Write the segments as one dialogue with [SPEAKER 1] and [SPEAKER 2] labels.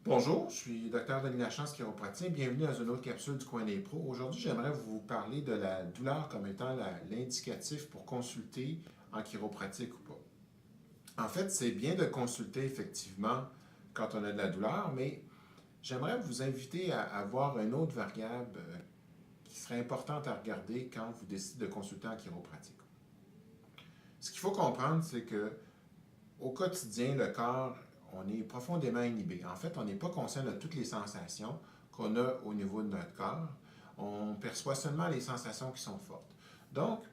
[SPEAKER 1] Bonjour, je suis Dr Denis Lachance, chiropraticien. Bienvenue dans une autre capsule du Coin des pros. Aujourd'hui, j'aimerais vous parler de la douleur comme étant l'indicatif pour consulter en chiropratique ou pas. En fait, c'est bien de consulter effectivement quand on a de la douleur, mais j'aimerais vous inviter à avoir une autre variable qui serait importante à regarder quand vous décidez de consulter en chiropratique. Ce qu'il faut comprendre, c'est que au quotidien, le corps, on est profondément inhibé. En fait, on n'est pas conscient de toutes les sensations qu'on a au niveau de notre corps. On perçoit seulement les sensations qui sont fortes. Donc,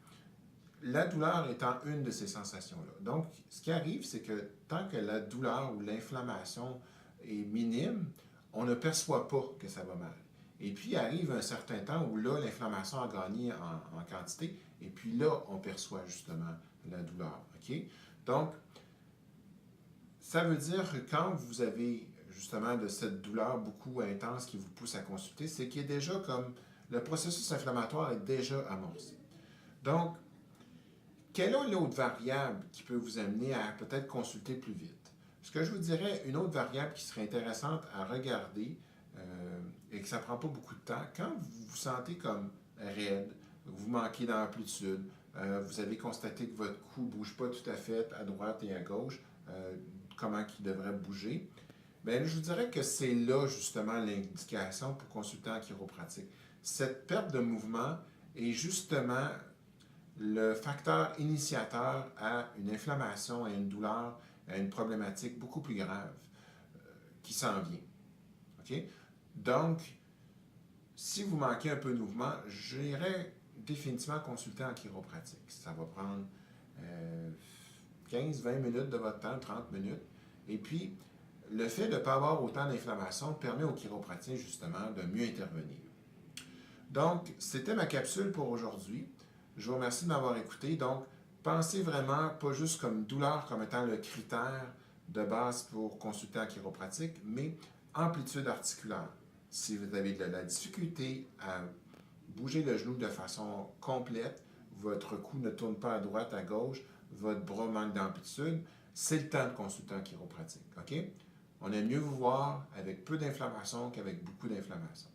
[SPEAKER 1] la douleur étant une de ces sensations-là. Donc, ce qui arrive, c'est que tant que la douleur ou l'inflammation est minime, on ne perçoit pas que ça va mal. Et puis, arrive un certain temps où là, l'inflammation a gagné en quantité, et puis là, on perçoit justement la douleur. OK? Donc, ça veut dire que quand vous avez justement de cette douleur beaucoup intense qui vous pousse à consulter, c'est qu'il est déjà comme le processus inflammatoire est déjà amorcé. Donc, quelle est l'autre variable qui peut vous amener à peut-être consulter plus vite? Ce que je vous dirais, une autre variable qui serait intéressante à regarder et que ça ne prend pas beaucoup de temps, quand vous vous sentez comme raide, vous manquez d'amplitude, vous avez constaté que votre cou ne bouge pas tout à fait à droite et à gauche, comment il devrait bouger, bien, je vous dirais que c'est là justement l'indication pour consulter en chiropratique. Cette perte de mouvement est justement le facteur initiateur à une inflammation, à une douleur, à une problématique beaucoup plus grave qui s'en vient. Okay? Donc, si vous manquez un peu de mouvement, j'irais définitivement consulter en chiropratique. Ça va prendre 15-20 minutes de votre temps, 30 minutes. Et puis, le fait de ne pas avoir autant d'inflammation permet au chiropraticien justement de mieux intervenir. Donc, c'était ma capsule pour aujourd'hui. Je vous remercie de m'avoir écouté. Donc, pensez vraiment pas juste comme douleur comme étant le critère de base pour consulter en chiropratique, mais amplitude articulaire. Si vous avez de la difficulté à bouger le genou de façon complète, votre cou ne tourne pas à droite, à gauche, votre bras manque d'amplitude, c'est le temps de consulter en chiropratique. OK? On aime mieux vous voir avec peu d'inflammation qu'avec beaucoup d'inflammation.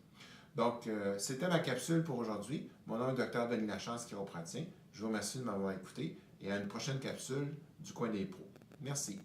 [SPEAKER 1] Donc, c'était ma capsule pour aujourd'hui. Mon nom est Dr Denis Lachance, chiropraticien. Je vous remercie de m'avoir écouté et à une prochaine capsule du Coin des pros. Merci.